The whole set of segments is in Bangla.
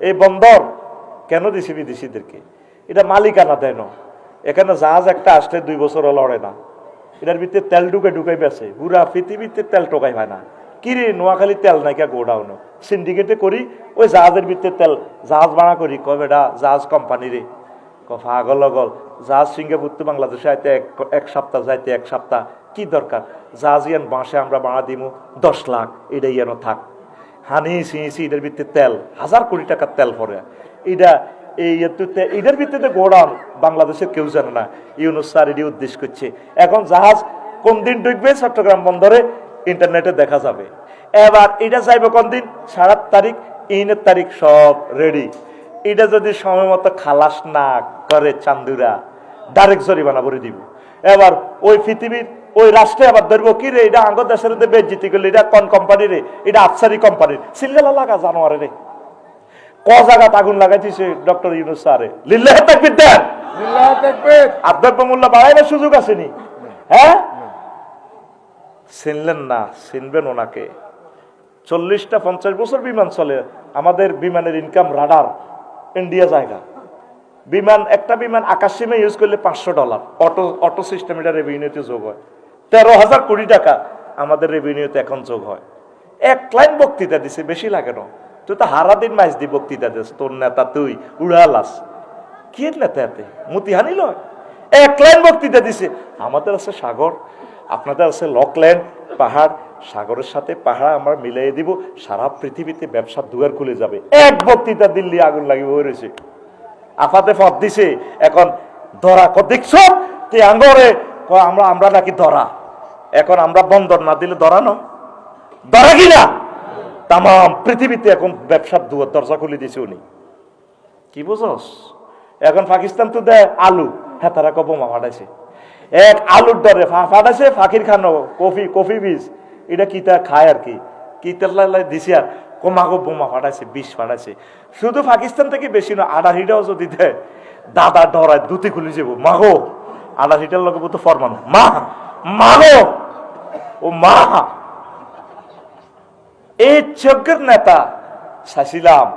এই বন্দর কেন দিছে বিদেশিদেরকে? এটা মালিকানা দেয় না। এখানে জাহাজ একটা আসলে 2 বছর লড়ে না। এটার ভিতরে তেল ঢুকাই বেছে, পুরা পৃথিবীতে তেল টোকাই হয় না। কিরে নোয়াখালী তেল নাইকা গোডাউন সিন্ডিকেটে করি, ওই জাহাজের ভিতরে তেল জাহাজ ভাড়া করি। কবে এটা জাহাজ কোম্পানি রে পাগল লগল জাহাজ সিঙ্গাপুর তো বাংলাদেশে আইতে এক সপ্তাহ যাইতে 1 সপ্তাহ, কি দরকার? জাহাজ ইয়ান বাঁশে আমরা ভাড়া দিব 10 লাখ, এটাই যেন থাক। হানি সিঁসি এটার ভিতরে তেল 1000 কোটি টাকার তেল পরে এটা এটার ভিত্তিতে গোডাউন বাংলাদেশের কেউ জানে না। ইউনুস স্যার এটি উদ্দেশ্য করছে। এখন জাহাজ কোন দিন ঢুকবে চট্টগ্রাম বন্দরে ইন্টারনেটে দেখা যাবে। এবার এটা যাইবে কোন দিন? 7 তারিখ 3 তারিখ সব রেডি। এটা যদি সময় মতো খালাস না করে চান্দুরা ডাইরেক্ট জরিমানা করে দিব। এবার ওই পৃথিবীর ওই রাষ্ট্রে আবার ধরবো কি রে, এটা আঙ্গ দেশের বেজ্জিতি করলে, এটা কোন কোম্পানি রে? এটা আফসারি কোম্পানির। সিলগালা লাগা জানোয়ারে রে, ক জায়গাত আগুন লাগাইছে ডক্টর ইউনুস স্যারে। লিল্লাহি তাকবীর দেন, লিল্লাহি তাকবীর। আদ্রব্য মূল্য বাড়াইবার সুযোগ আসেনি? হ্যাঁ, চিনলেন না, চিনবেন ওনাকে। 40টা 50 বছর বিমান চলে। আমাদের বিমানের ইনকাম রাডার ইন্ডিয়া জায়গা। বিমান একটা বিমান আকাশ সীমা ইউজ করলে $500। অটো সিস্টেম এটা রেভিনিউতে যোগ হয়। 13,000 কোটি টাকা আমাদের রেভিনিউতে এখন যোগ হয়। 1 লাইন বক্তৃতা দিছে, বেশি লাগে না। তুই তো হারা দিন মাইজ দি বক্তৃতা দিস, তোর নেতা তুই উড়ালাস। কি নেতা এতে মতিহানি লয়? 1 লাইন বক্তৃতা দিছে। আমাদের আছে সাগর, আপনাদের আছে লকল্যান্ড পাহাড়, সাগরের সাথে পাহাড় আমরা মিলাই দিব, সারা পৃথিবীতে ব্যবসার দুয়ার খুলে যাবে। 1 বক্তৃতা দিল্লি আগুন লাগিয়ে হয়েছে, আফাতে ফত দিছে। এখন ধরা দেখছ তুই আঙ্গরে আমরা নাকি ধরা। এখন আমরা বন্দর না দিলে ধরা ন, ধরা কিনা তাম পৃথিবীতে এখন ব্যবসার দুয়ার দরজা খুলে দিছে উনি। কি বুঝস? এখন পাকিস্তান তো দেয় আলু, হ্যাঁ তারা বোমা ফাটাইছে। 1 আলুর দরে ফাটাইছে ফাকির খানো কফি বীজ, এটা কি তা খায় আর কি তেলাই দিছে আর কোমাগো বোমা ফাটাইছে, বিষ ফাটাইছে। শুধু পাকিস্তান থেকে বেশি না, 18টাও যদি দেয় দাদা ডরায় দুটি খুলে যাব। মাগো 18টার লোক তো ফরমানো মা মাগো ও মা। এই যজ্ঞের নেতা চাইছিলাম,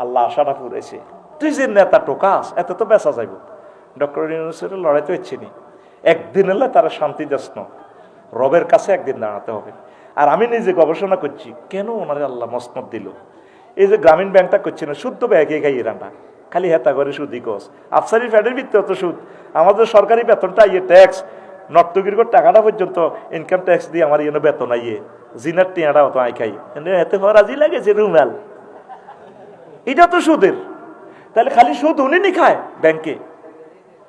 আল্লাহ আশাটা পুরেছে। তুই যে নেতা টোকাস এত তো বেচা যাইব। ডক্টর ইউনূসের লড়াই তো ইচ্ছে নি। একদিন এলে তারা শান্তি যাচ্ছ, রবের কাছে একদিন দাঁড়াতে হবে। আর আমি নিজে গবেষণা করছি, কেন ওনারে আল্লাহ মসনদ দিল? এই যে গ্রামীণ ব্যাংকটা করছে না, সুদ তো ব্যাগে খাই এরানটা, খালি হেতা করে সুদই কস। আফসারি ফ্যাডের ভিত্তিতে অত সুদ। আমাদের সরকারি বেতনটা ইয়ে ট্যাক্স, নর্তগির টাকাটা পর্যন্ত ইনকাম ট্যাক্স দিয়ে আমার ইয়ে বেতন আইয়ে, জিনার টিয়াটা অত আই খাই, এতে রাজি লাগেছে রুমাল। এটা তো সুদের। তাহলে খালি সুদ উনি নি খায় ব্যাংকে।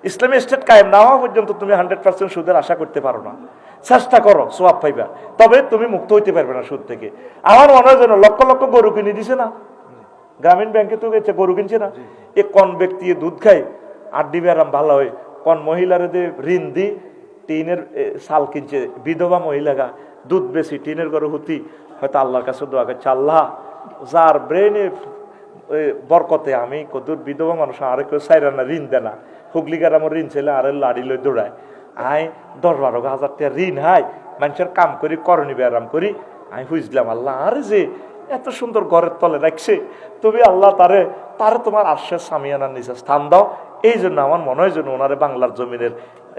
ইসলামী স্টেট কায়েম না হওয়া পর্যন্ত তুমি 100% সুদের আশা করতে পারো না। চেষ্টা করো সোয়াব পাইবা, তবে তুমি মুক্ত হইতে পারবে না সুদ থেকে। আমার মনে হয় যেন লক্ষ লক্ষ গরু কিনে দিছে না, গ্রামীণ ব্যাংকে তো গরু কিনছে না। এ কোন ব্যক্তি দুধ খায় 8 ডিবি আরাম ভালো হয়, কোন মহিলার ঋণ দি টিনের চাল কিনছে, বিধবা মহিলাগা দুধ বেশি টিনের গরু হতি, হয়তো আল্লাহর কাছে দোয়া করছে, আল্লাহ যার ব্রেনে বরকতে আমি কদুর বিধবা মানুষ আরে কেউ চাইরা না ঋণ দেনা, হুগলিগার আমার ঋণ ছেলে আরে লাড়ি লই দৌড়ায়, আই 10-12 হাজার টাকা ঋণ হাই মানুষের কাম করি করণী ব্যায়াম করি, আমি বুঝলাম আল্লাহ আরে যে এত সুন্দর ঘরের তলে রাখছে, তুমি আল্লাহ তারে তোমার আশ্বাস সামিয়ানার নিচে স্থান দাও। এই জন্য আমার মনে হয় যেন ওনারে বাংলার জমিনের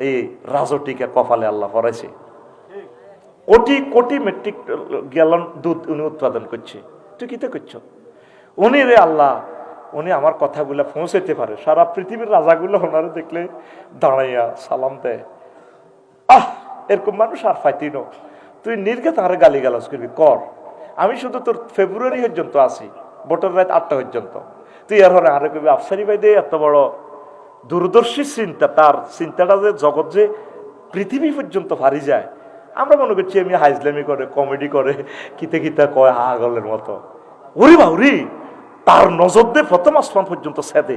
এই রাজটিকে কপালে আল্লাহ পড়াইছে। কোটি কোটি মেট্রিক গ্যালন দুধ উনি উৎপাদন করছে। তুই কিতে করছ? উনি রে আল্লাহ, উনি আমার কথাগুলো পৌঁছাইতে পারে, সারা পৃথিবীর রাজাগুলো ওনারে দেখলে দাঁড়াইয়া সালাম দেয়। এরকম মানুষ আর পাইতিন। তুই নির্ঘাত আরে গালি গালাজ করবি কর, আমি শুধু তোর ফেব্রুয়ারি পর্যন্ত আছি, ভোটের রাত 8টা পর্যন্ত। তুই এর হরে আরে কবি আফসারি ভাই দে এত বড় দূরদর্শী চিন্তা, তার চিন্তাটা যে জগৎ যে পৃথিবী পর্যন্ত ফারি যায়। আমরা মনে করছি এমনি হাইজলামি করে, কমেডি করে, কিতে কিতা কয় আগলের মতো। ওরে বাউরি, তার নজর দিয়ে প্রথম আসমান পর্যন্ত সেদে।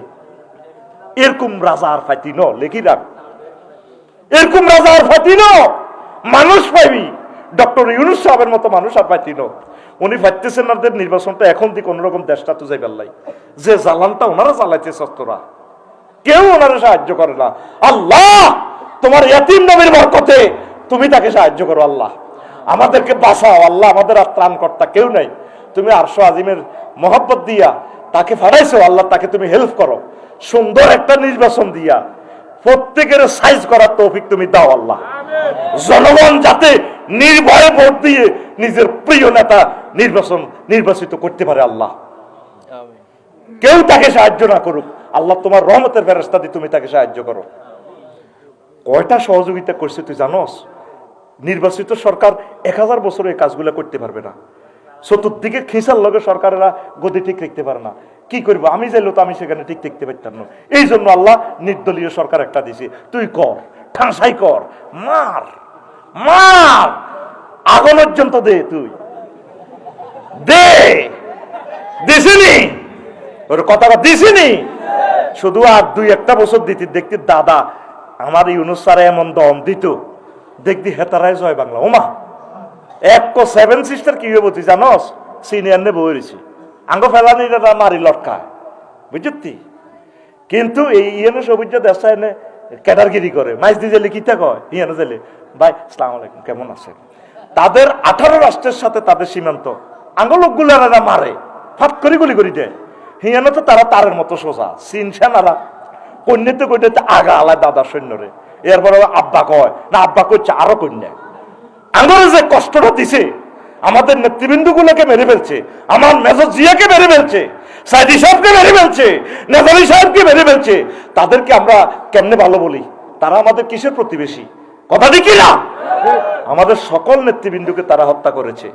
এরকম রাজা আর ফাইতি ন, লেখি রাখ, এরকম রাজা আর ফাইতি ন, মানুষ পাইবি ডক্টর ইউনূস সাহেবের মতো মানুষ আর পাইতি ন। উনি পাইতেছেন না নির্বাচনটা এখন দিয়ে কোন রকম দেশটা তো যাই পারলাই, যে জ্বালানটা ওনারা জ্বালাইতেছে তোরা কেউ ওনারা সাহায্য করে না। আল্লাহ তোমার ইয়াতিম নবীর বরকতে তুমি তাকে সাহায্য করো, আল্লাহ আমাদেরকে বাঁচাও, আল্লাহ আমাদের আর ত্রাণকর্তা কেউ নাই। তুমি আরশ আজিমের মহব্বত দিয়া তাকে ফাটাইছো, আল্লাহ তাকে তুমি হেল্প করো, সুন্দর একটা নির্বাচন দিয়া প্রত্যেকের সাইজ করার তৌফিক তুমি দাও আল্লাহ। জনগণ যাতে নির্ভয়ে ভোট দিয়ে নিজের প্রিয় নেতা নির্বাচিত করতে পারে আল্লাহ। কেউ তাকে সাহায্য না করুক, আল্লাহ তোমার রহমতের ফেরেশতা দিয়ে তুমি তাকে সাহায্য করো। কয়টা সহযোগিতা করছে তুই জানোস? নির্বাচিত সরকার 1000 বছর এই কাজগুলো করতে পারবে না। চতুর্দিকে খিসার লগে সরকারেরা গদি ঠিক রাখতে পারে না। কি করবো? আমি চাইলে তো আমি সেখানে ঠিক দেখতে পারতাম না। এই জন্য আল্লাহ নির্দলীয় সরকার একটা দিছে, তুই কর, ঠাঁসাই কর, মার মার, আগুন পর্যন্ত দে, তুই দে, দিসিনি ওর কথাটা দিসিনি, শুধু আর 2-1 বছর দিতে দেখতে দাদা আমার ইউনুস স্যার এমন দম দিত, দেখবি হেতারায় জয় বাংলা। ওমা 7 সিস্টার কি হয়ে বলছি জানোস? সিনিয়র নে বইছি আঙ্গ ফেলানি মারি লটকায়, বুঝতি? কিন্তু এই ইয়ানো সবুজ দেশা এনে ক্যাডারগিরি করে, মাইজ দিয়ে জেলে কিতা কয়, ইয়ানো জেলে ভাই আসসালামু আলাইকুম কেমন আছেন। তাদের 18 রাষ্ট্রের সাথে তাদের সীমান্ত, আঙ্গ লোকগুলো মারে ফাট করে গুলি করে দেয়। হিয়ানো তো তারা তারের মতো সোজা, চীন সেনারা কন্যাতে কন্যাতে আগা আলায় দাদার সৈন্যরে, এরপরে আব্বা কয় না, আব্বা করছে আরো কন্যা। আঙ্গরে যে কষ্টটা দিছে, আমাদের নেতৃবৃন্দ গুলোকে মেরে ফেলছে, আমার মেজর জিয়াকে মেরে ফেলছে, সাইদি সাহেবকে মেরে ফেলছে, নেজারি সাহেবকে মেরে ফেলছে, তাদেরকে আমরা কেমনে ভালো বলি? তারা আমাদের কিসের প্রতিবেশী? কথা দেখি না, আমাদের সকল নেতৃবৃন্দকে তারা হত্যা করেছে।